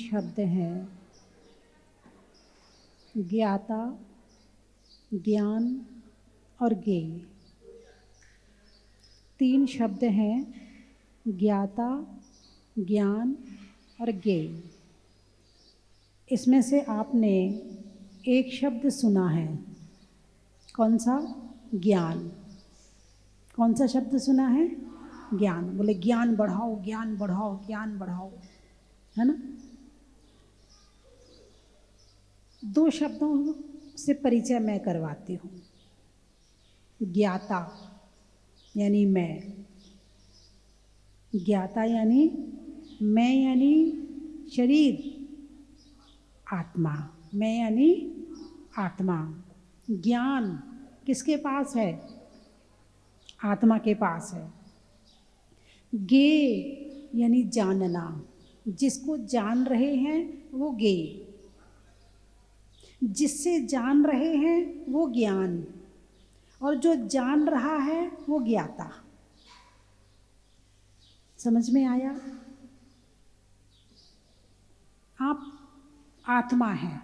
शब्द हैं, ज्ञाता, ज्ञान और ज्ञेय। 3 शब्द हैं, ज्ञाता, ज्ञान और ज्ञेय। इसमें से आपने एक शब्द सुना है, कौन सा? ज्ञान। कौन सा शब्द सुना है? ज्ञान। बोले ज्ञान बढ़ाओ, ज्ञान बढ़ाओ, ज्ञान बढ़ाओ, है ना? 2 शब्दों से परिचय मैं करवाती हूँ। ज्ञाता यानी मैं, ज्ञाता यानी मैं, यानी शरीर, आत्मा, मैं यानी आत्मा। ज्ञान किसके पास है? आत्मा के पास है। ज्ञेय यानी जानना, जिसको जान रहे हैं वो ज्ञेय, जिससे जान रहे हैं वो ज्ञान, और जो जान रहा है वो ज्ञाता। समझ में आया? आप आत्मा हैं,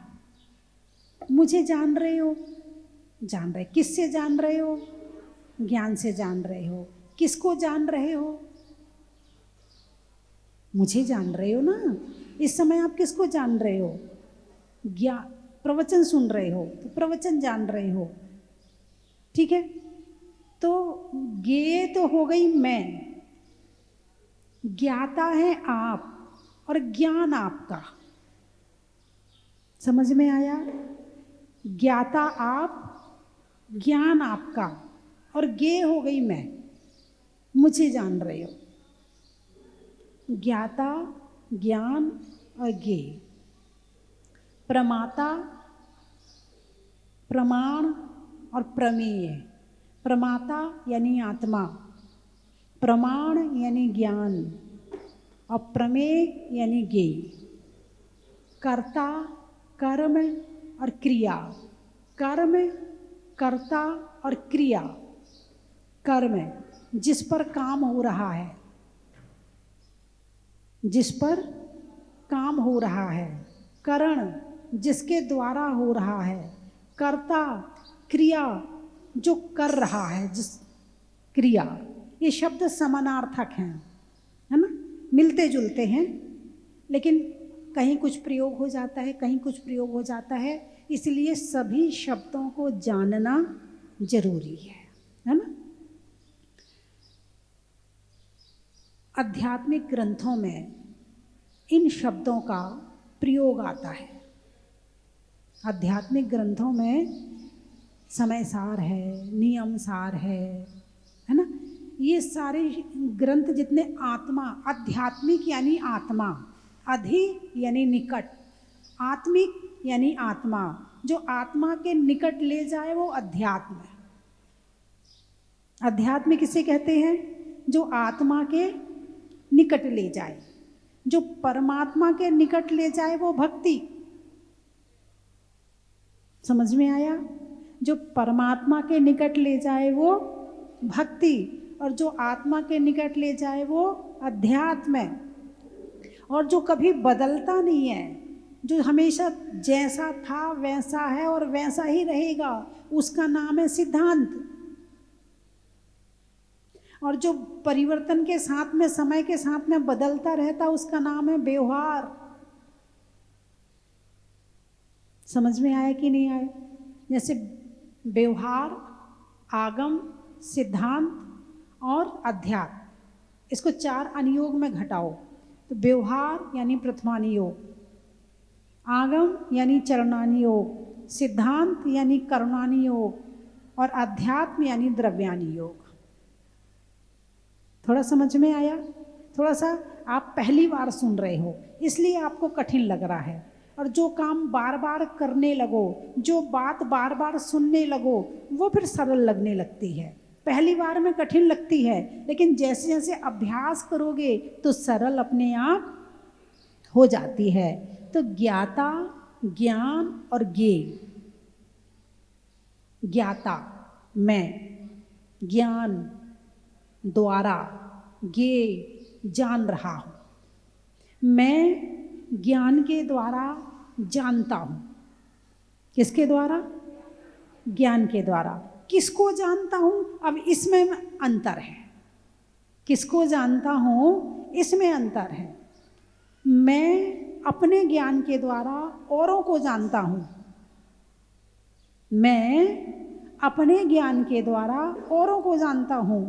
मुझे जान रहे हो, जान रहे। किससे जान रहे हो? ज्ञान से जान रहे हो। किसको जान रहे हो? मुझे जान रहे हो ना। इस समय आप किसको जान रहे हो? ज्ञान। प्रवचन सुन रहे हो तो प्रवचन जान रहे हो, ठीक है? तो ज्ञेय तो हो गई मैं, ज्ञाता है आप, और ज्ञान आपका। समझ में आया? ज्ञाता आप, ज्ञान आपका, और ज्ञेय हो गई मैं, मुझे जान रहे हो। ज्ञाता, ज्ञान और ज्ञेय। प्रमाता, प्रमाण और प्रमेय। प्रमाता यानी आत्मा, प्रमाण यानी ज्ञान, और प्रमेय यानी ज्ञेय। कर्ता, कर्म और क्रिया। कर्म, कर्ता और क्रिया। कर्म जिस पर काम हो रहा है, जिस पर काम हो रहा है। करण जिसके द्वारा हो रहा है। कर्ता, क्रिया जो कर रहा है, जिस क्रिया। ये शब्द समानार्थक हैं, है ना? मिलते जुलते हैं, लेकिन कहीं कुछ प्रयोग हो जाता है, कहीं कुछ प्रयोग हो जाता है, इसलिए सभी शब्दों को जानना जरूरी है ना? आध्यात्मिक ग्रंथों में इन शब्दों का प्रयोग आता है। आध्यात्मिक ग्रंथों में समय सार है, नियम सार है ना? ये सारे ग्रंथ जितने आत्मा, आध्यात्मिक यानी आत्मा, अधि यानी निकट, आत्मिक यानी आत्मा, जो आत्मा के निकट ले जाए वो अध्यात्म है। अध्यात्म किसे कहते हैं? जो आत्मा के निकट ले जाए, जो परमात्मा के निकट ले जाए वो भक्ति। समझ में आया? जो परमात्मा के निकट ले जाए वो भक्ति, और जो आत्मा के निकट ले जाए वो अध्यात्म है। और जो कभी बदलता नहीं है, जो हमेशा जैसा था वैसा है और वैसा ही रहेगा, उसका नाम है सिद्धांत। और जो परिवर्तन के साथ में, समय के साथ में बदलता रहता, उसका नाम है व्यवहार। समझ में आया कि नहीं आया? जैसे व्यवहार, आगम, सिद्धांत और अध्यात्म, इसको 4 अनुयोग में घटाओ तो व्यवहार यानी प्रथमानुयोग, आगम यानी चरणानुयोग, सिद्धांत यानी कर्मानुयोग, और अध्यात्म यानी द्रव्यानुयोग। थोड़ा समझ में आया? थोड़ा सा आप पहली बार सुन रहे हो इसलिए आपको कठिन लग रहा है, और जो काम बार बार करने लगो, जो बात बार बार सुनने लगो, वो फिर सरल लगने लगती है। पहली बार में कठिन लगती है, लेकिन जैसे जैसे अभ्यास करोगे तो सरल अपने आप हो जाती है। तो ज्ञाता, ज्ञान और ज्ञेय। ज्ञाता मैं, ज्ञान द्वारा, ज्ञेय जान रहा हूँ। मैं ज्ञान के द्वारा जानता हूँ। किसके द्वारा? ज्ञान के द्वारा। किसको जानता हूँ? अब इसमें अंतर है। किसको जानता हूँ, इसमें अंतर है। मैं अपने ज्ञान के द्वारा औरों को जानता हूँ। मैं अपने ज्ञान के द्वारा औरों को जानता हूँ।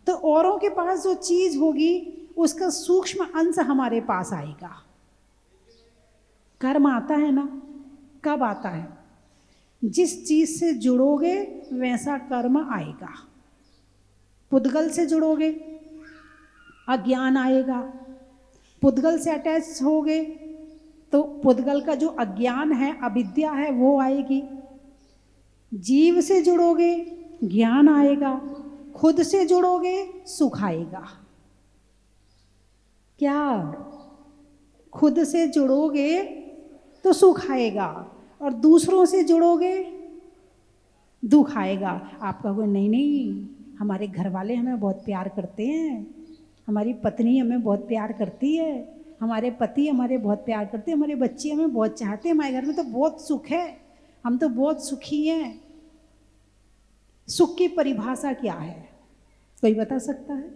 तो औरों के पास जो चीज़ होगी उसका सूक्ष्म अंश हमारे पास आएगा। कर्म आता है ना, कब आता है? जिस चीज़ से जुड़ोगे वैसा कर्म आएगा। पुद्गल से जुड़ोगे, अज्ञान आएगा। पुद्गल से अटैच होगे तो पुद्गल का जो अज्ञान है, अविद्या है, वो आएगी। जीव से जुड़ोगे, ज्ञान आएगा। खुद से जुड़ोगे, सुख आएगा। क्या? खुद से जुड़ोगे तो सुख आएगा और दूसरों से जुड़ोगे दुख आएगा। आप कहोगे नहीं नहीं, हमारे घर वाले हमें बहुत प्यार करते हैं, हमारी पत्नी हमें बहुत प्यार करती है, हमारे पति हमारे बहुत प्यार करते हैं, हमारे बच्चे हमें बहुत चाहते हैं, हमारे घर में तो बहुत सुख है, हम तो बहुत सुखी हैं। सुख की परिभाषा क्या है? कोई बता सकता है?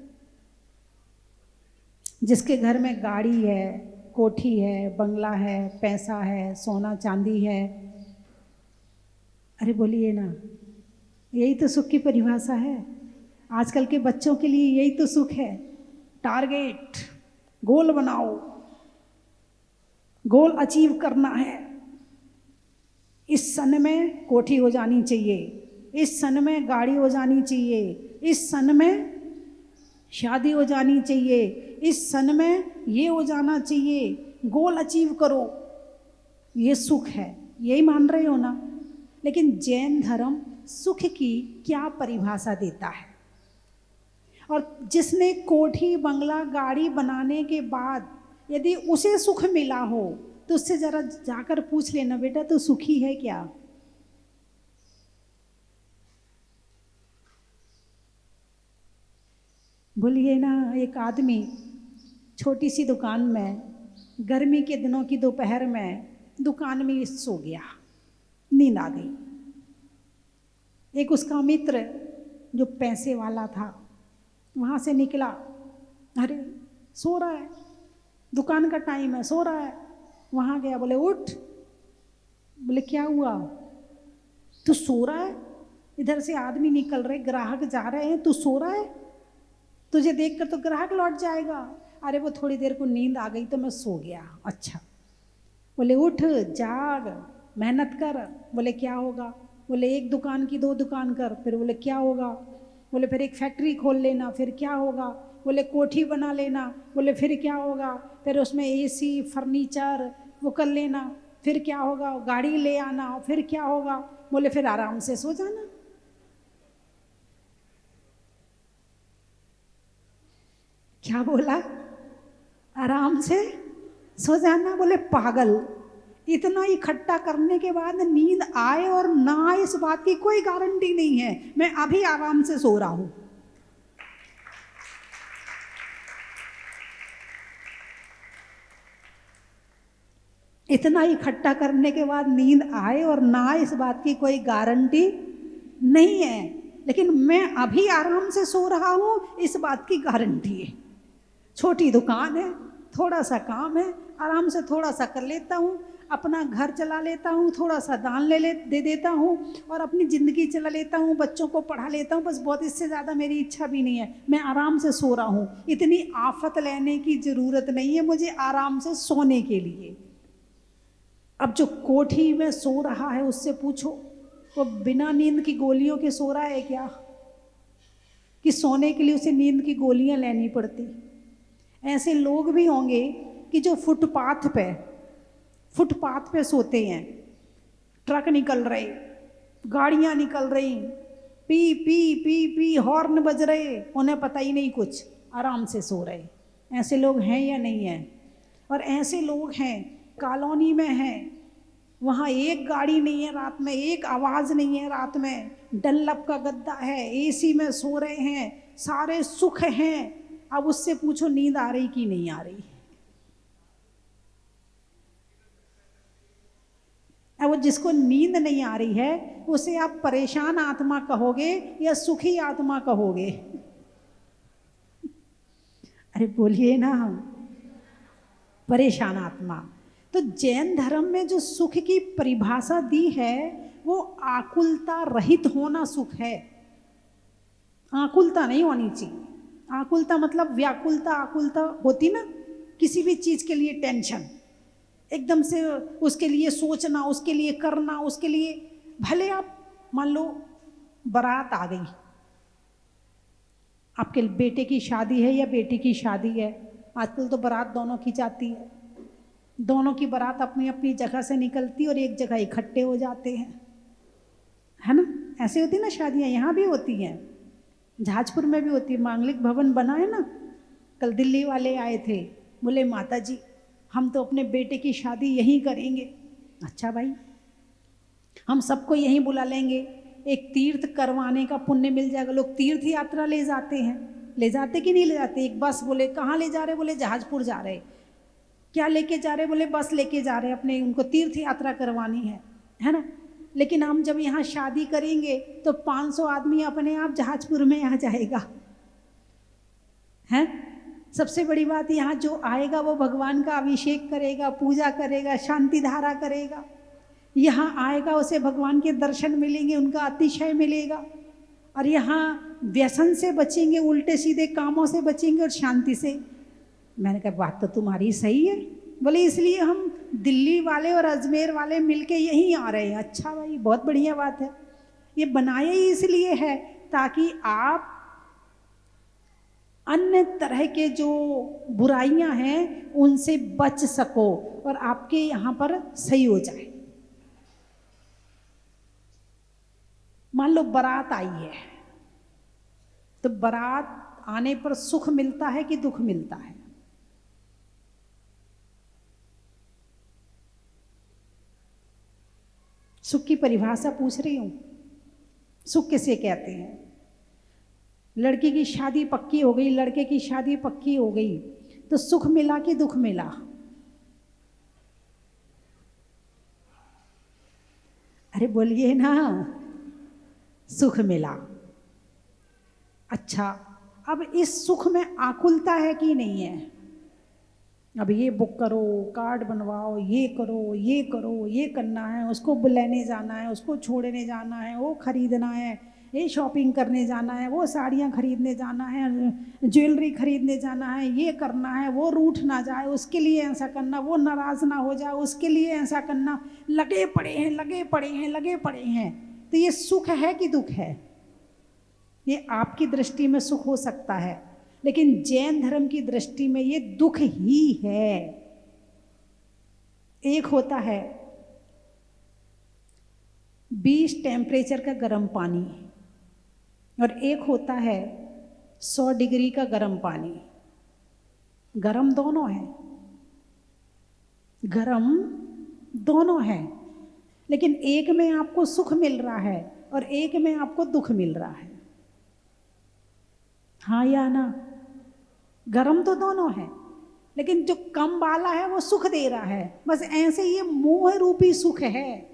जिसके घर में गाड़ी है, कोठी है, बंगला है, पैसा है, सोना चांदी है, अरे बोलिए ना, यही तो सुख की परिभाषा है। आजकल के बच्चों के लिए यही तो सुख है। टारगेट, गोल बनाओ, गोल अचीव करना है। इस सन में कोठी हो जानी चाहिए, इस सन में गाड़ी हो जानी चाहिए, इस सन में शादी हो जानी चाहिए, इस सन में ये हो जाना चाहिए। गोल अचीव करो, ये सुख है। यही मान रहे हो ना? लेकिन जैन धर्म सुख की क्या परिभाषा देता है? और जिसने कोठी बंगला गाड़ी बनाने के बाद यदि उसे सुख मिला हो तो उससे जरा जाकर पूछ लेना, बेटा तो सुखी है क्या? बोलिए ना। एक आदमी छोटी सी दुकान में गर्मी के दिनों की दोपहर में दुकान में सो गया, नींद आ गई। एक उसका मित्र जो पैसे वाला था वहाँ से निकला, अरे सो रहा है, दुकान का टाइम है, सो रहा है। वहाँ गया, बोले उठ। बोले क्या हुआ? तू सो रहा है? इधर से आदमी निकल रहे, ग्राहक जा रहे हैं, तू सो रहा है? तुझे देखकर तो ग्राहक लौट जाएगा। अरे वो थोड़ी देर को नींद आ गई तो मैं सो गया। अच्छा। बोले उठ, जाग, मेहनत कर। बोले क्या होगा? बोले एक दुकान की 2 दुकान कर। फिर बोले क्या होगा? बोले फिर एक फैक्ट्री खोल लेना। फिर क्या होगा? बोले कोठी बना लेना। बोले फिर क्या होगा? फिर उसमें एसी फर्नीचर वो कर लेना। फिर क्या होगा? गाड़ी ले आना। फिर क्या होगा? बोले फिर आराम से सो जाना। क्या बोला? आराम से सो जाना। बोले पागल, इतना इकट्ठा करने के बाद नींद आए और ना आए इस बात की कोई गारंटी नहीं है। मैं अभी आराम से सो रहा हूं। इतना इकट्ठा करने के बाद नींद आए और ना आए इस बात की कोई गारंटी नहीं है, लेकिन मैं अभी आराम से सो रहा हूं इस बात की गारंटी है। छोटी दुकान है, थोड़ा सा काम है, आराम से थोड़ा सा कर लेता हूँ, अपना घर चला लेता हूँ, थोड़ा सा दान दे देता हूँ और अपनी ज़िंदगी चला लेता हूँ, बच्चों को पढ़ा लेता हूँ। बस बहुत, इससे ज़्यादा मेरी इच्छा भी नहीं है। मैं आराम से सो रहा हूँ। इतनी आफत लेने की ज़रूरत नहीं है मुझे आराम से सोने के लिए। अब जो कोठी में सो रहा है उससे पूछो, वो बिना नींद की गोलियों के सो रहा है क्या? कि सोने के लिए उसे नींद की गोलियां लेनी पड़ती? ऐसे लोग भी होंगे कि जो फुटपाथ पे सोते हैं। ट्रक निकल रहे, गाड़ियां निकल रही, P P P P horn बज रहे, उन्हें पता ही नहीं कुछ, आराम से सो रहे। ऐसे लोग हैं या नहीं हैं? और ऐसे लोग हैं कॉलोनी में हैं, वहाँ एक गाड़ी नहीं है रात में, एक आवाज़ नहीं है रात में, डल्लप का गद्दा है, एसी में सो रहे हैं, सारे सुख हैं। अब उससे पूछो नींद आ रही कि नहीं आ रही? और वो जिसको नींद नहीं आ रही है उसे आप परेशान आत्मा कहोगे या सुखी आत्मा कहोगे? अरे बोलिए ना, परेशान आत्मा। तो जैन धर्म में जो सुख की परिभाषा दी है वो आकुलता रहित होना सुख है। आकुलता नहीं होनी चाहिए। आकुलता मतलब व्याकुलता, आकुलता होती ना, किसी भी चीज के लिए टेंशन, एकदम से उसके लिए सोचना, उसके लिए करना, उसके लिए, भले आप मान लो बारात आ गई, आपके बेटे की शादी है या बेटी की शादी है, आजकल तो बारात दोनों की जाती है, दोनों की बारात अपनी अपनी जगह से निकलती और एक जगह इकट्ठे हो जाते हैं, है ना? ऐसे होती ना शादियाँ, यहाँ भी होती हैं, जहाजपुर में भी होती है। मांगलिक भवन बना है ना, कल दिल्ली वाले आए थे, बोले माता जी हम तो अपने बेटे की शादी यहीं करेंगे। अच्छा भाई, हम सबको यहीं बुला लेंगे, एक तीर्थ करवाने का पुण्य मिल जाएगा। लोग तीर्थ यात्रा ले जाते हैं, ले जाते कि नहीं ले जाते? एक बस, बोले कहाँ ले जा रहे? बोले जहाजपुर जा रहे। क्या लेके जा रहे? बोले बस लेके जा रहे अपने, उनको तीर्थ यात्रा करवानी है ना? लेकिन हम जब यहाँ शादी करेंगे तो 500 आदमी अपने आप जहाजपुर में आ जाएगा, है? सबसे बड़ी बात, यहाँ जो आएगा वो भगवान का अभिषेक करेगा, पूजा करेगा, शांति धारा करेगा, यहाँ आएगा उसे भगवान के दर्शन मिलेंगे, उनका अतिशय मिलेगा, और यहाँ व्यसन से बचेंगे, उल्टे सीधे कामों से बचेंगे और शांति से। मैंने कहा बात तो तुम्हारी सही है। बोले इसलिए हम दिल्ली वाले और अजमेर वाले मिलके यहीं आ रहे हैं। अच्छा भाई, बहुत बढ़िया बात है। ये बनाया ही इसलिए है ताकि आप अन्य तरह के जो बुराइयां हैं उनसे बच सको और आपके यहाँ पर सही हो जाए। मान लो बारात आई है, तो बारात आने पर सुख मिलता है कि दुख मिलता है? सुख की परिभाषा पूछ रही हूं, सुख किसे कहते हैं? लड़की की शादी पक्की हो गई, लड़के की शादी पक्की हो गई, तो सुख मिला कि दुख मिला? अरे बोलिए ना, सुख मिला। अच्छा, अब इस सुख में आकुलता है कि नहीं है? अब ये बुक करो, कार्ड बनवाओ, ये करो, ये करो, ये करना है, उसको बुलाने जाना है, उसको छोड़ने जाना है, वो खरीदना है, ये शॉपिंग करने जाना है, वो साड़ियाँ खरीदने जाना है, ज्वेलरी खरीदने जाना है, ये करना है, वो रूठ ना जाए उसके लिए ऐसा करना, वो नाराज़ ना हो जाए उसके लिए ऐसा करना, लगे पड़े हैं, लगे पड़े हैं, लगे पड़े हैं। तो ये सुख है कि दुख है? ये आपकी दृष्टि में सुख हो सकता है, लेकिन जैन धर्म की दृष्टि में ये दुख ही है। एक होता है 20 टेम्परेचर का गर्म पानी और एक होता है 100 डिग्री का गर्म पानी। गर्म दोनों है, गर्म दोनों है, लेकिन एक में आपको सुख मिल रहा है और एक में आपको दुख मिल रहा है। हाँ या ना? गर्म तो दोनों है, लेकिन जो कम वाला है वो सुख दे रहा है। बस ऐसे ये मोह रूपी सुख है।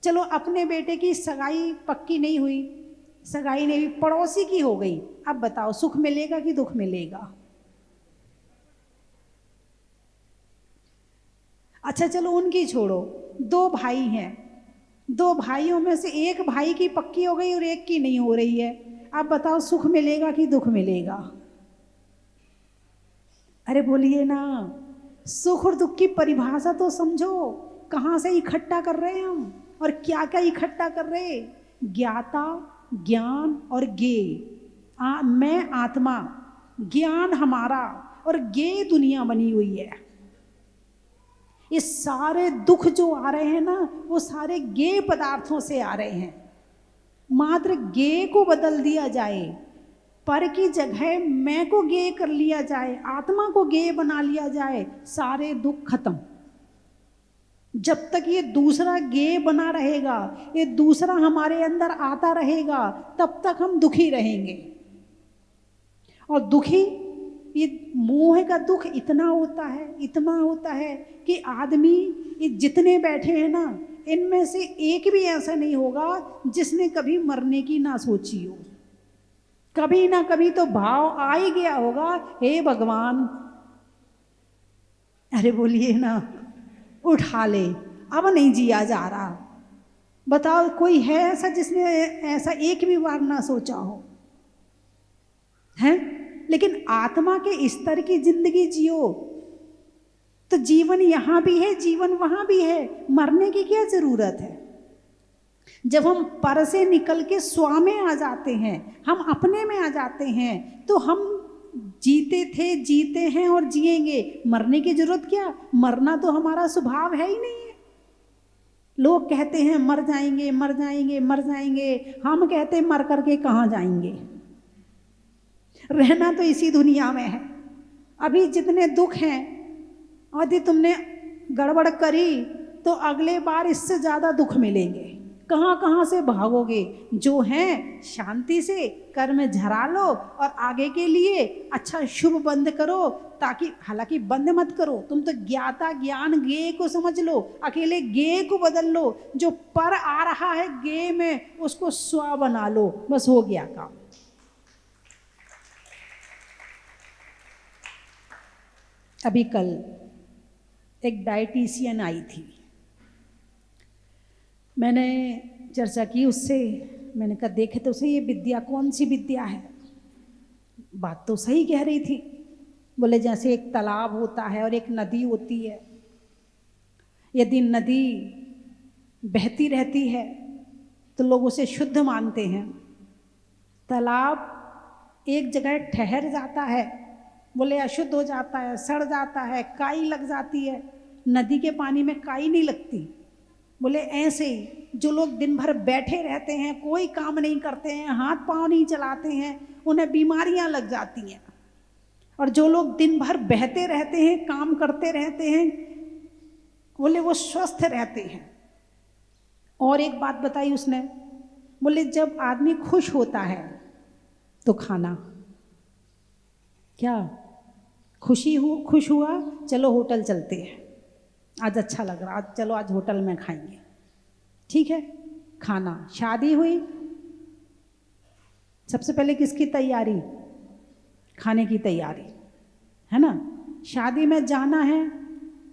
चलो अपने बेटे की सगाई पक्की नहीं हुई, सगाई नहीं हुई, पड़ोसी की हो गई, अब बताओ सुख मिलेगा कि दुख मिलेगा? अच्छा चलो उनकी छोड़ो, 2 भाई हैं, 2 भाइयों में से एक भाई की पक्की हो गई और एक की नहीं हो रही है, अब बताओ सुख मिलेगा कि दुख मिलेगा? अरे बोलिए ना, सुख और दुख की परिभाषा तो समझो, कहाँ से इकट्ठा कर रहे हैं हम और क्या क्या इकट्ठा कर रहे हैं? ज्ञाता, ज्ञान और ज्ञेय। मैं आत्मा, ज्ञान हमारा और ज्ञेय दुनिया बनी हुई है। ये सारे दुख जो आ रहे हैं ना, वो सारे ज्ञेय पदार्थों से आ रहे हैं। मात्र ज्ञेय को बदल दिया जाए, पर की जगह मैं को ज्ञेय कर लिया जाए, आत्मा को ज्ञेय बना लिया जाए, सारे दुख खत्म। जब तक ये दूसरा ज्ञेय बना रहेगा, ये दूसरा हमारे अंदर आता रहेगा, तब तक हम दुखी रहेंगे। और दुखी, ये मोह का दुख इतना होता है, इतना होता है कि आदमी, ये जितने बैठे हैं ना, इनमें से एक भी ऐसा नहीं होगा जिसने कभी मरने की ना सोची हो। कभी ना कभी तो भाव आ ही गया होगा, हे भगवान, अरे बोलिए ना, उठा ले, अब नहीं जिया जा रहा। बताओ कोई है ऐसा जिसने ऐसा एक भी बार ना सोचा हो? है? लेकिन आत्मा के स्तर की जिंदगी जियो तो जीवन यहां भी है, जीवन वहां भी है, मरने की क्या जरूरत है? जब हम पर से निकल के स्वा में आ जाते हैं, हम अपने में आ जाते हैं, तो हम जीते थे, जीते हैं और जिएंगे। मरने की जरूरत क्या? मरना तो हमारा स्वभाव है ही नहीं है। लोग कहते हैं मर जाएंगे, मर जाएंगे, मर जाएंगे। हम कहते हैं मर करके कहाँ जाएंगे? रहना तो इसी दुनिया में है। अभी जितने दुख हैं, यदि तुमने गड़बड़ करी तो अगले बार इससे ज़्यादा दुख मिलेंगे। कहाँ कहाँ से भागोगे? जो हैं शांति से कर्म झरा लो और आगे के लिए अच्छा शुभ बंद करो, ताकि, हालांकि बंद मत करो, तुम तो ज्ञाता ज्ञान गे को समझ लो, अकेले गे को बदल लो। जो पर आ रहा है गे में, उसको स्वा बना लो, बस हो गया काम। अभी कल एक डाइटिशियन आई थी, मैंने चर्चा की उससे। मैंने कहा देखे तो सही, ये विद्या कौन सी विद्या है? बात तो सही कह रही थी। बोले जैसे एक तालाब होता है और एक नदी होती है, यदि नदी बहती रहती है तो लोग उसे शुद्ध मानते हैं। तालाब एक जगह ठहर जाता है, बोले अशुद्ध हो जाता है, सड़ जाता है, काई लग जाती है। नदी के पानी में काई नहीं लगती। बोले ऐसे ही जो लोग दिन भर बैठे रहते हैं, कोई काम नहीं करते हैं, हाथ पांव नहीं चलाते हैं, उन्हें बीमारियां लग जाती हैं। और जो लोग दिन भर बहते रहते हैं, काम करते रहते हैं, बोले वो स्वस्थ रहते हैं। और एक बात बताई उसने, बोले जब आदमी खुश होता है तो खाना, क्या खुश हुआ, चलो होटल चलते हैं, आज अच्छा लग रहा, आज चलो आज होटल में खाएंगे, ठीक है, खाना। शादी हुई, सबसे पहले किसकी तैयारी? खाने की तैयारी, है ना। शादी में जाना है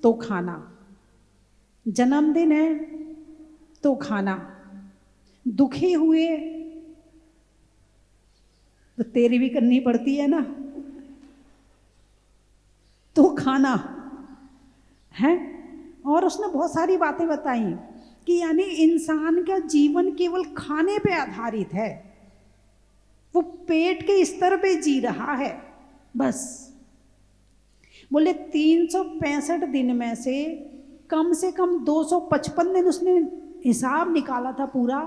तो खाना, जन्मदिन है तो खाना, दुखी हुए तो तेरी भी करनी पड़ती है ना, तो खाना है। और उसने बहुत सारी बातें बताई कि यानी इंसान का जीवन केवल खाने पे आधारित है, वो पेट के स्तर पे जी रहा है बस। बोले 365 दिन में से कम 255 दिन उसने हिसाब निकाला था पूरा,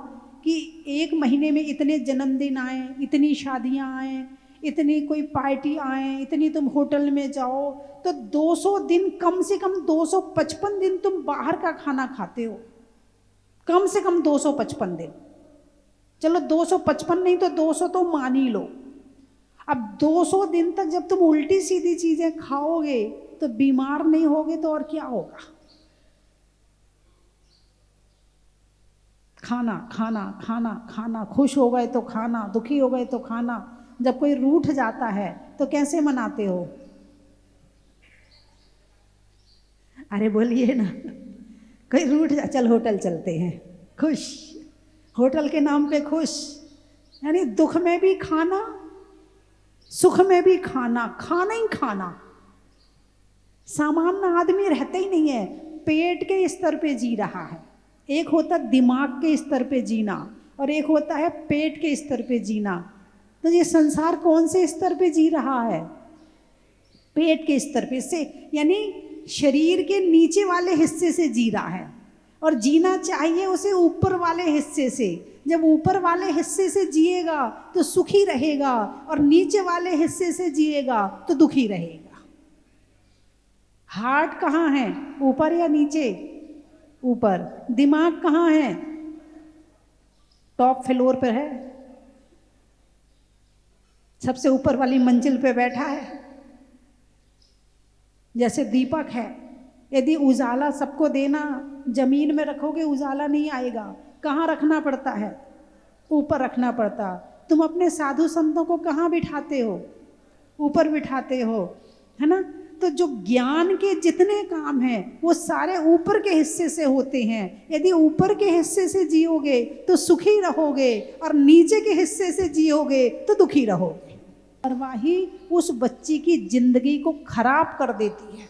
कि एक महीने में इतने जन्मदिन आए, इतनी शादियां आए, इतनी कोई पार्टी आए, इतनी तुम होटल में जाओ, तो 200 दिन, कम से कम 255 दिन तुम बाहर का खाना खाते हो, कम से कम 255 दिन। चलो 255 नहीं तो 200 तो मान ही लो। अब 200 दिन तक जब तुम उल्टी सीधी चीजें खाओगे तो बीमार नहीं होगे तो और क्या होगा? खाना खाना खाना खाना, खुश हो गए तो खाना, दुखी हो गए तो खाना। जब कोई रूठ जाता है तो कैसे मनाते हो? अरे बोलिए ना, कोई रूठ जा, चल होटल चलते हैं, खुश, होटल के नाम पे खुश। यानी दुख में भी खाना, सुख में भी खाना, खाना ही खाना। सामान्य आदमी रहता ही नहीं है, पेट के स्तर पे जी रहा है। एक होता दिमाग के स्तर पे जीना और एक होता है पेट के स्तर पे जीना। तो ये संसार कौन से स्तर पे जी रहा है? पेट के स्तर पे से, यानी शरीर के नीचे वाले हिस्से से जी रहा है, और जीना चाहिए उसे ऊपर वाले हिस्से से। जब ऊपर वाले हिस्से से जिएगा तो सुखी रहेगा, और नीचे वाले हिस्से से जिएगा तो दुखी रहेगा। हार्ट कहाँ है, ऊपर या नीचे? ऊपर। दिमाग कहाँ है? टॉप फ्लोर पर है, सबसे ऊपर वाली मंजिल पे बैठा है। जैसे दीपक है, यदि उजाला सबको देना जमीन में रखोगे उजाला नहीं आएगा। कहाँ रखना पड़ता है? ऊपर रखना पड़ता। तुम अपने साधु संतों को कहाँ बिठाते हो? ऊपर बिठाते हो, है ना। तो जो ज्ञान के जितने काम हैं वो सारे ऊपर के हिस्से से होते हैं। यदि ऊपर के हिस्से से जियोगे तो सुखी रहोगे, और नीचे के हिस्से से जियोगे तो दुखी रहोगे। परवाही उस बच्ची की जिंदगी को खराब कर देती है,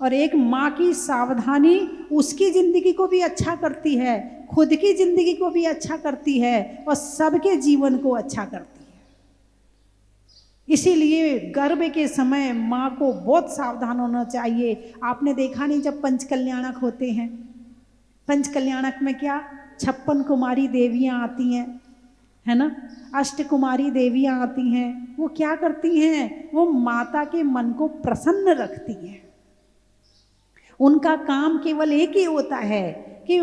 और एक माँ की सावधानी उसकी जिंदगी को भी अच्छा करती है, खुद की जिंदगी को भी अच्छा करती है, और सबके जीवन को अच्छा करती है। इसीलिए गर्भ के समय माँ को बहुत सावधान होना चाहिए। आपने देखा नहीं, जब पंचकल्याणक होते हैं, पंचकल्याणक में क्या 56 कुमारी देवियाँ आती हैं, है ना, 8 कुमारी देवियाँ आती हैं। वो क्या करती हैं? वो माता के मन को प्रसन्न रखती हैं। उनका काम केवल एक ही होता है कि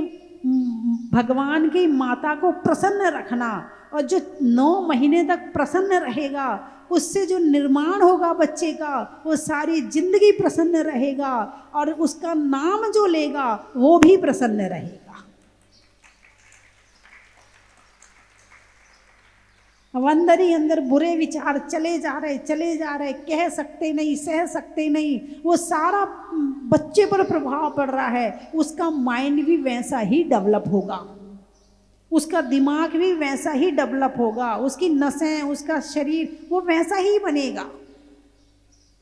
भगवान की माता को प्रसन्न रखना, और जो 9 महीने तक प्रसन्न रहेगा उससे जो निर्माण होगा बच्चे का, वो सारी जिंदगी प्रसन्न रहेगा, और उसका नाम जो लेगा वो भी प्रसन्न रहेगा। अब अंदर ही अंदर बुरे विचार चले जा रहे, कह सकते नहीं, सह सकते नहीं, वो सारा बच्चे पर प्रभाव पड़ रहा है। उसका माइंड भी वैसा ही डेवलप होगा, उसका दिमाग भी वैसा ही डेवलप होगा, उसकी नसें, उसका शरीर वो वैसा ही बनेगा।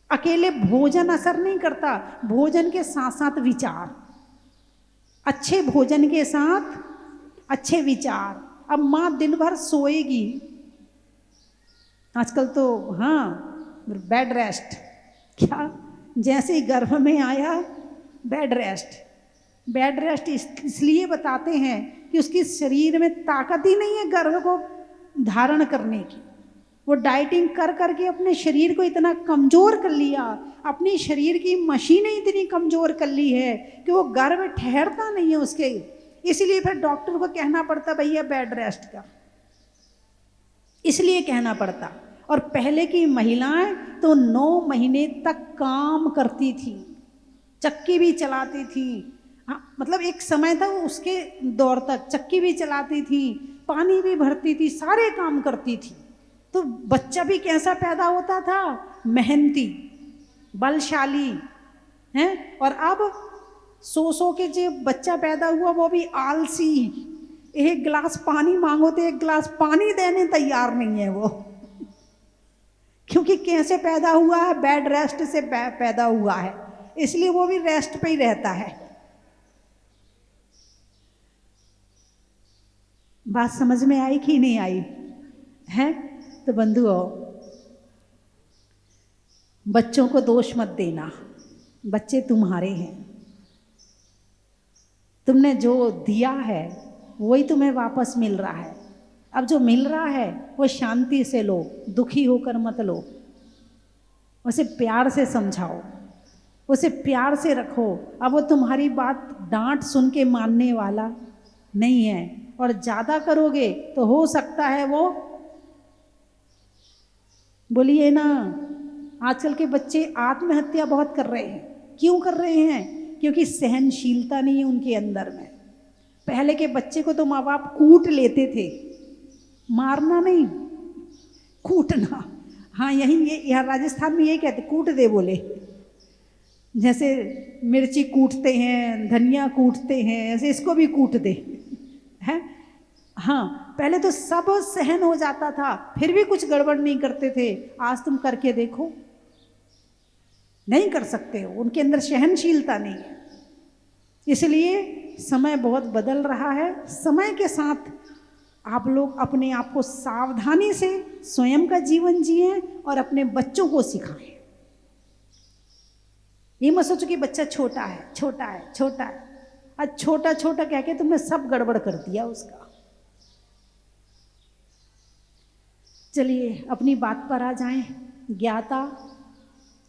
अकेले भोजन असर नहीं करता, भोजन के साथ साथ विचार, अच्छे भोजन के साथ अच्छे विचार। अब माँ दिन भर सोएगी, आजकल तो हाँ बेड रेस्ट, क्या जैसे ही गर्भ में आया बेड रेस्ट इसलिए बताते हैं कि उसके शरीर में ताकत ही नहीं है गर्भ को धारण करने की। वो डाइटिंग कर करके अपने शरीर को इतना कमज़ोर कर लिया, अपनी शरीर की मशीनें इतनी कमज़ोर कर ली है कि वो गर्भ ठहरता नहीं है उसके। इसलिए फिर डॉक्टर को कहना पड़ता भैया बेड रेस्ट का, इसलिए कहना पड़ता। और पहले की महिलाएं तो 9 महीने तक काम करती थी, चक्की भी चलाती थी। हाँ, मतलब एक समय था उसके दौर तक चक्की भी चलाती थी, पानी भी भरती थी, सारे काम करती थी। तो बच्चा भी कैसा पैदा होता था? मेहनती, बलशाली, हैं। और अब सो के जो बच्चा पैदा हुआ वो भी आलसी, एक गिलास पानी मांगो तो एक गिलास पानी देने तैयार नहीं है वो, क्योंकि कैसे पैदा हुआ है? बेड रेस्ट से पैदा हुआ है, इसलिए वो भी रेस्ट पे ही रहता है। बात समझ में आई कि नहीं आई है? तो बंधुओं, बच्चों को दोष मत देना, बच्चे तुम्हारे हैं। तुमने जो दिया है वही तुम्हें वापस मिल रहा है। अब जो मिल रहा है वो शांति से लो, दुखी होकर मत लो। उसे प्यार से समझाओ, उसे प्यार से रखो। अब वो तुम्हारी बात डांट सुन के मानने वाला नहीं है, और ज़्यादा करोगे तो हो सकता है वो, बोलिए ना, आजकल के बच्चे आत्महत्या बहुत कर रहे हैं। क्यों कर रहे हैं? क्योंकि सहनशीलता नहीं है उनके अंदर में। पहले के बच्चे को तो माँ बाप कूट लेते थे, मारना नहीं, कूटना। हाँ, यहाँ राजस्थान में ये कहते कूट दे बोले, जैसे मिर्ची कूटते हैं, धनिया कूटते हैं, ऐसे इसको भी कूट दे, है। हाँ, पहले तो सब सहन हो जाता था, फिर भी कुछ गड़बड़ नहीं करते थे। आज तुम करके देखो, नहीं कर सकते हो, उनके अंदर सहनशीलता नहीं है। इसलिए समय बहुत बदल रहा है। समय के साथ आप लोग अपने आप को सावधानी से स्वयं का जीवन जिएं और अपने बच्चों को सिखाएं। ये मत सोचो कि बच्चा छोटा है, छोटा है, छोटा है। आज छोटा छोटा कह के तुमने सब गड़बड़ कर दिया उसका। चलिए अपनी बात पर आ जाएं। ज्ञाता,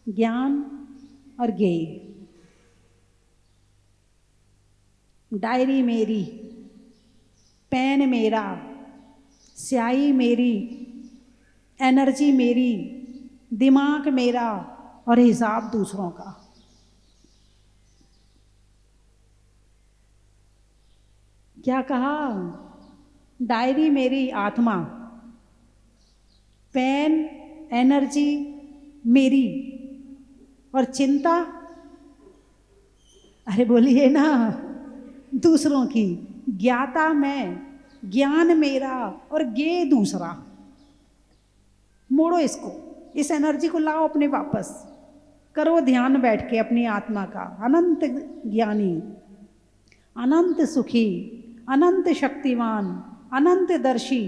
ज्ञान और ज्ञेय। डायरी मेरी, पेन मेरा, स्याही मेरी, एनर्जी मेरी, दिमाग मेरा और हिसाब दूसरों का। क्या कहा? डायरी मेरी आत्मा, पेन एनर्जी मेरी, और चिंता, अरे बोलिए ना, दूसरों की। ज्ञाता मैं, ज्ञान मेरा, और ज्ञेय दूसरा। मोड़ो इसको, इस एनर्जी को लाओ अपने वापस, करो ध्यान बैठ के अपनी आत्मा का। अनंत ज्ञानी, अनंत सुखी, अनंत शक्तिमान, अनंत दर्शी,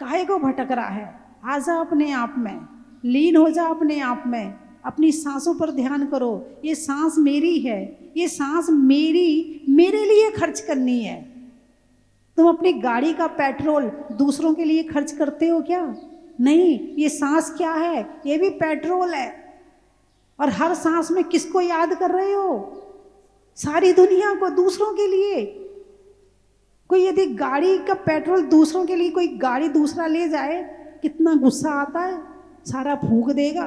काहे को भटक रहा है? आ जा अपने आप में, लीन हो जा अपने आप में, अपनी सांसों पर ध्यान करो। ये सांस मेरी है, ये सांस मेरी, मेरे लिए खर्च करनी है। तुम अपनी गाड़ी का पेट्रोल दूसरों के लिए खर्च करते हो क्या? नहीं, ये सांस क्या है? ये भी पेट्रोल है। और हर सांस में किसको याद कर रहे हो? सारी दुनिया को, दूसरों के लिए। कोई यदि गाड़ी का पेट्रोल दूसरों के लिए, कोई गाड़ी दूसरा ले जाए, कितना गुस्सा आता है। सारा फूंक देगा,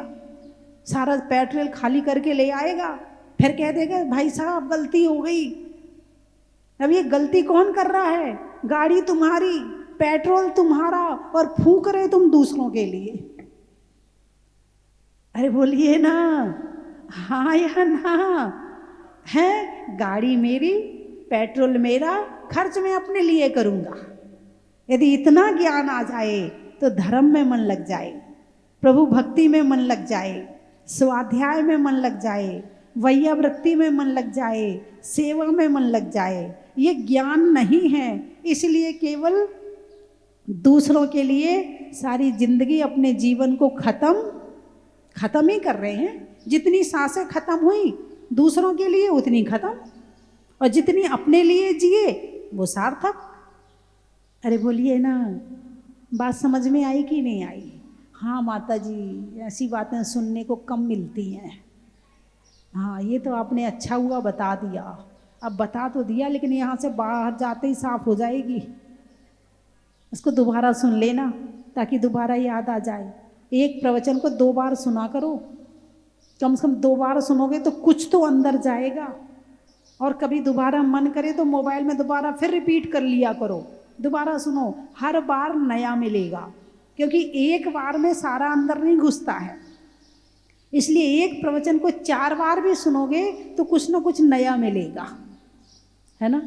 सारा पेट्रोल खाली करके ले आएगा, फिर कह देगा भाई साहब गलती हो गई। अब ये गलती कौन कर रहा है? गाड़ी तुम्हारी, पेट्रोल तुम्हारा, और फूंक रहे तुम दूसरों के लिए। अरे बोलिए ना, हाँ या ना? है गाड़ी मेरी, पेट्रोल मेरा, खर्च मैं अपने लिए करूंगा। यदि इतना ज्ञान आ जाए तो धर्म में मन लग जाए, प्रभु भक्ति में मन लग जाए, स्वाध्याय में मन लग जाए, वैयावृत्ति में मन लग जाए, सेवा में मन लग जाए। ये ज्ञान नहीं है, इसलिए केवल दूसरों के लिए सारी जिंदगी, अपने जीवन को खत्म ही कर रहे हैं। जितनी सांसें खत्म हुई दूसरों के लिए उतनी खत्म, और जितनी अपने लिए जिए वो सार्थक। अरे बोलिए ना, बात समझ में आई कि नहीं आई? हाँ माता जी, ऐसी बातें सुनने को कम मिलती हैं। हाँ, ये तो आपने अच्छा हुआ बता दिया। अब बता तो दिया, लेकिन यहाँ से बाहर जाते ही साफ हो जाएगी। इसको दोबारा सुन लेना ताकि दोबारा याद आ जाए। एक प्रवचन को 2 बार सुना करो, कम से कम 2 बार सुनोगे तो कुछ तो अंदर जाएगा। और कभी दोबारा मन करे तो मोबाइल में दोबारा फिर रिपीट कर लिया करो, दोबारा सुनो, हर बार नया मिलेगा। क्योंकि एक बार में सारा अंदर नहीं घुसता है, इसलिए एक प्रवचन को 4 बार भी सुनोगे तो कुछ ना कुछ नया मिलेगा, है ना?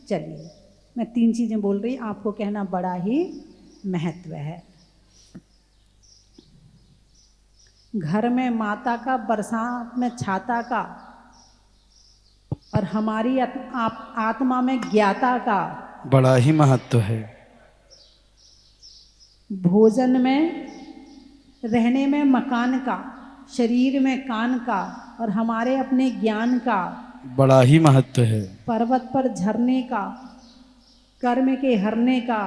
चलिए, मैं 3 चीज़ें बोल रही, आपको कहना बड़ा ही महत्व है। घर में माता का, बरसात में छाता का, और हमारी आत्मा में ज्ञाता का बड़ा ही महत्व है। भोजन में, रहने में मकान का, शरीर में कान का, और हमारे अपने ज्ञान का बड़ा ही महत्व है। पर्वत पर झरने का, कर्म के हरने का,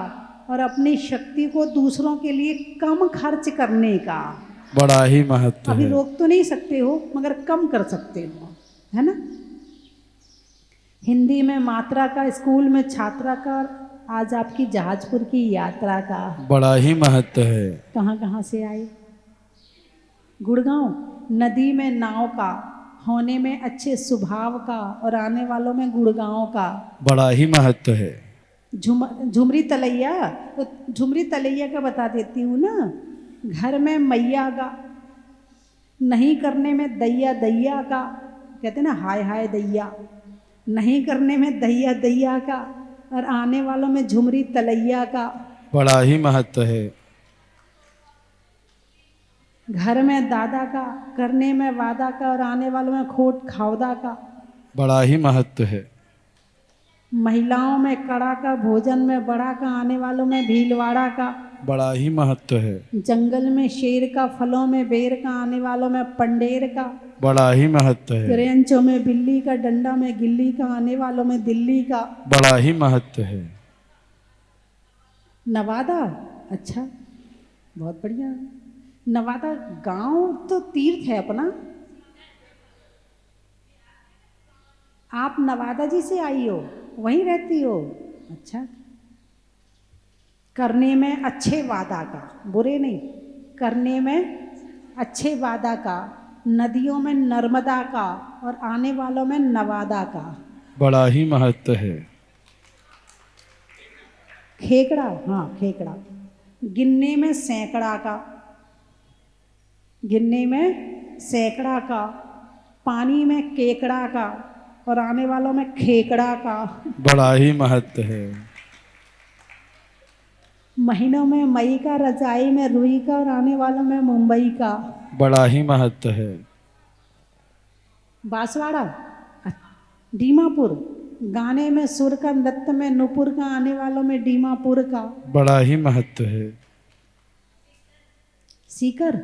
और अपनी शक्ति को दूसरों के लिए कम खर्च करने का बड़ा ही महत्व है। अभी रोक तो नहीं सकते हो, मगर कम कर सकते हो, है ना? हिंदी में मात्रा का, स्कूल में छात्रा का, आज आपकी जहाजपुर की यात्रा का बड़ा ही महत्व है। कहाँ कहाँ से आए? गुड़गांव। नदी में नाव का, होने में अच्छे स्वभाव का, और आने वालों में गुड़गांव का बड़ा ही महत्व है। झुमरी तलैया, तो झुमरी तलैया का बता देती हूँ ना। घर में मैया का, नहीं करने में दैया दैया का, कहते ना हाय हाय दैया, नहीं करने में दैया दैया का, और आने वालों में झुमरी तलैया का बड़ा ही महत्व है। घर में दादा का, करने में वादा का, और आने वालों में खोट खावदा का बड़ा ही महत्व है। महिलाओं में कड़ा का, भोजन में बड़ा का, आने वालों में भीलवाड़ा का बड़ा ही महत्व है। जंगल में शेर का, फलों में बेर का, आने वालों में पंडेर का बड़ा ही महत्व है। क्रेंचों में बिल्ली का, डंडा में गिल्ली का, आने वालों में दिल्ली का बड़ा ही महत्व है। नवादा, अच्छा बहुत बढ़िया। नवादा गांव तो तीर्थ है अपना। आप नवादा जी से आई हो, वहीं रहती हो? अच्छा। करने में अच्छे वादा का, बुरे नहीं, करने में अच्छे वादा का, नदियों में नर्मदा का, और आने वालों में नवादा का बड़ा ही महत्व है। खेकड़ा, हाँ खेकड़ा। गिनने में सैकड़ा का, गिनने में सैकड़ा का, पानी में केकड़ा का और आने वालों में खेकड़ा का। बड़ा ही महत्व है। महीनों में मई का, रजाई में रुई का और आने वालों में मुंबई का। बड़ा ही महत्व है। बांसवाड़ा, दीमापुर, गाने में सुर का, नृत्य में नुपुर का, आने वालों में दीमापुर का। बड़ा ही महत्व है। सीकर,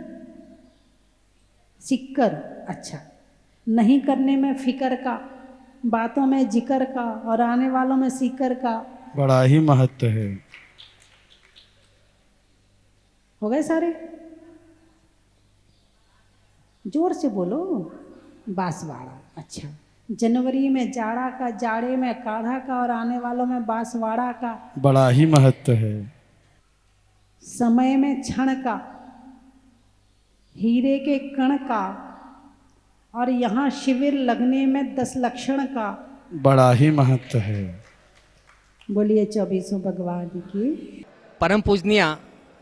सिक्कर, अच्छा। नहीं करने में फिकर का, बातों में जिक्र का और आने वालों में सीकर का। बड़ा ही महत्व है। हो गए सारे? जोर से बोलो। बांसवाड़ा, अच्छा। जनवरी में जाड़ा का, जाड़े में काढ़ा का और आने वालों में बांसवाड़ा का। बड़ा ही महत्व है। समय में क्षण का, हीरे के कण का और यहाँ शिविर लगने में 10 लक्षण का। बड़ा ही महत्व है। बोलिए 24 भगवान की। परम पूजनीय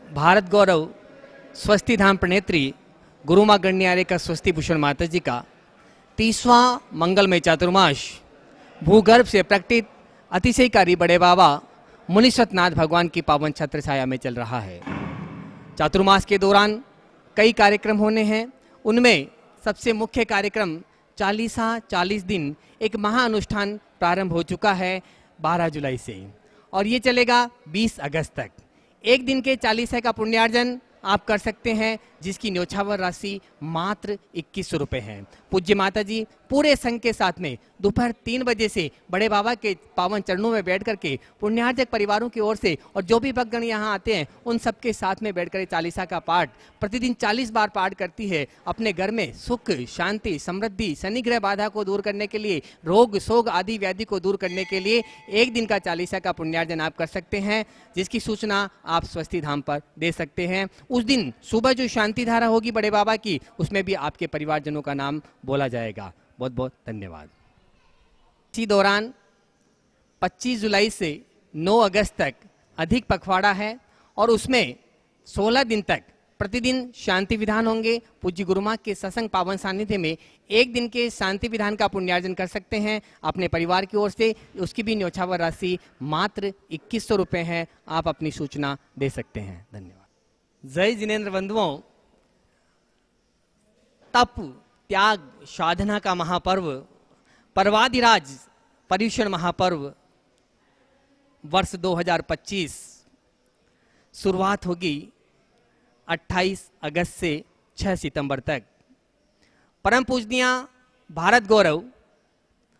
भारत गौरव स्वस्ति धाम प्रणेत्री गुरु माँ गण्यारे का स्वस्ति भूषण माता जी का 30वां मंगलमय चातुर्मास भूगर्भ से प्रकटित अतिशयकारी बड़े बाबा मुनीश्वरनाथ भगवान की पावन छत्र छाया में चल रहा है। चातुर्मास के दौरान कई कार्यक्रम होने हैं। उनमें सबसे मुख्य कार्यक्रम 40 दिन एक महाअनुष्ठान प्रारंभ हो चुका है 12 जुलाई से और ये चलेगा 20 अगस्त तक। एक दिन के 40 का पुण्यार्जन आप कर सकते हैं, जिसकी न्योछावर राशि मात्र 2100 रुपये है। पूज्य माता जी पूरे संघ के साथ में दोपहर 3 बजे से बड़े बाबा के पावन चरणों में बैठ करके पुण्यार्जक परिवारों की ओर से और जो भी भक्तगण यहाँ आते हैं उन सबके साथ में बैठ कर 40 का पाठ प्रतिदिन 40 बार पाठ करती है। अपने घर में सुख, शांति, समृद्धि, शनिग्रह बाधा को दूर करने के लिए, रोग शोग आदि व्याधि को दूर करने के लिए एक दिन का 40 का पुण्यार्जन आप कर सकते हैं, जिसकी सूचना आप स्वस्ति धाम पर दे सकते हैं। उस दिन सुबह जो शांति धारा होगी बड़े बाबा की, उसमें भी आपके परिवारजनों का नाम बोला जाएगा। बहुत बहुत धन्यवाद। इसी दौरान 25 जुलाई से 9 अगस्त तक अधिक पखवाड़ा है और उसमें 16 दिन तक प्रतिदिन शांति विधान होंगे। पूज्य गुरु माँ के सत्संग पावन सानिध्य में एक दिन के शांति विधान का पुण्यार्जन कर सकते हैं अपने परिवार की ओर से। उसकी भी न्योछावर राशि मात्र 2100 रुपये है। आप अपनी सूचना दे सकते हैं। धन्यवाद। जय जिनेन्द्र बंधुओं, तप, त्याग, साधना का महापर्व पर्वाधिराज पर्युषण महापर्व वर्ष 2025 शुरुआत होगी 28 अगस्त से 6 सितंबर तक। परम पूजनीय भारत गौरव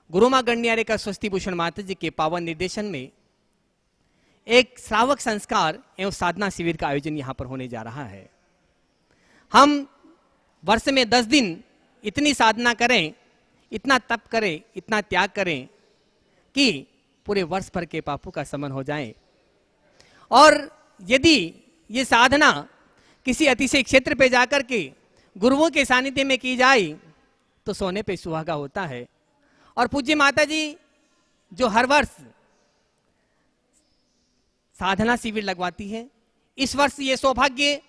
गुरु माँ गण्यारे का स्वस्ति भूषण माता जी के पावन निर्देशन में एक श्रावक संस्कार एवं साधना शिविर का आयोजन यहाँ पर होने जा रहा है। हम वर्ष में 10 दिन इतनी साधना करें, इतना तप करें, इतना त्याग करें कि पूरे वर्ष भर के पापों का शमन हो जाए। और यदि ये साधना किसी अतिशय क्षेत्र पे जाकर के गुरुओं के सानिध्य में की जाए तो सोने पे सुहागा होता है। और पूज्य माता जी जो हर वर्ष साधना शिविर लगवाती है, इस वर्ष ये सौभाग्य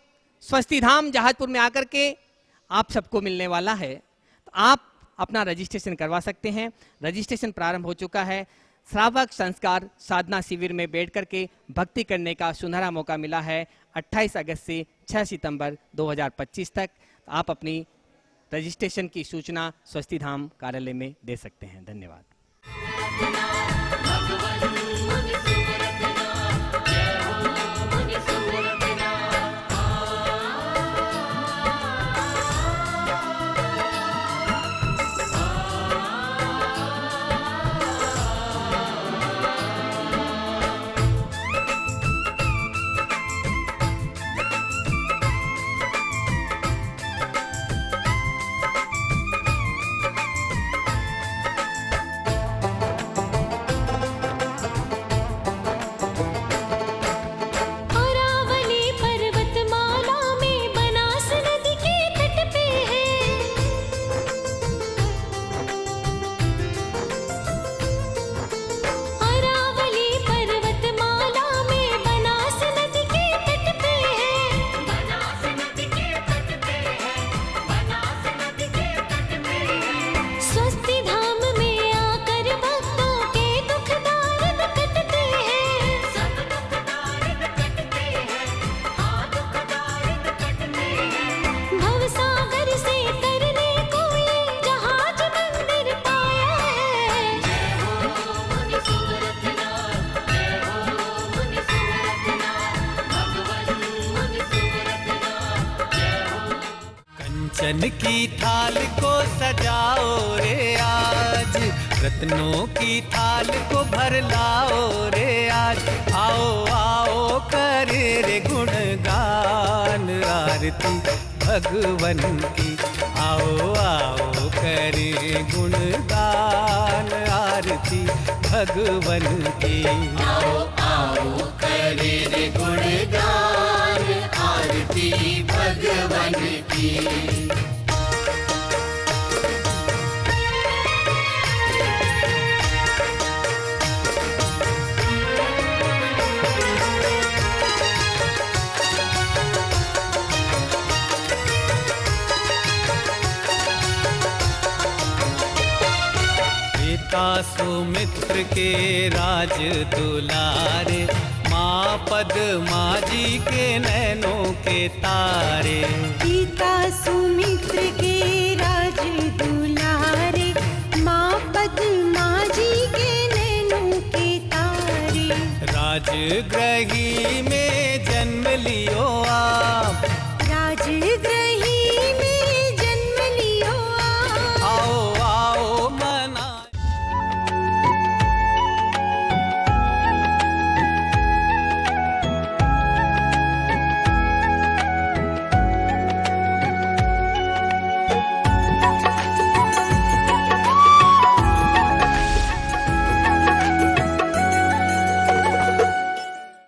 स्वस्ति धाम जहाजपुर में आकर के आप सबको मिलने वाला है। तो आप अपना रजिस्ट्रेशन करवा सकते हैं। रजिस्ट्रेशन प्रारंभ हो चुका है। श्रावक संस्कार साधना शिविर में बैठ करके भक्ति करने का सुनहरा मौका मिला है 28 अगस्त से 6 सितंबर 2025 तक। आप अपनी रजिस्ट्रेशन की सूचना स्वस्ति धाम कार्यालय में दे सकते हैं। धन्यवाद। कंचन की थाल को सजाओ रे आज, रत्नों की थाल को भर लाओ रे आज। आओ आओ करे रे गुणगान आरती भगवन की, आओ आओ करे गुणगान आरती भगवन की। आओ आओ करे रे गुणगान आरती भगवन की। पिता सुमित्र के राज दुलारे, माँ पद्मा जी के नैनों के तारे। पिता सुमित्र के राज दुलारे, माँ पद्मा जी के नैनों के तारे। राजगृही में जन्म लियो आप, राजगृह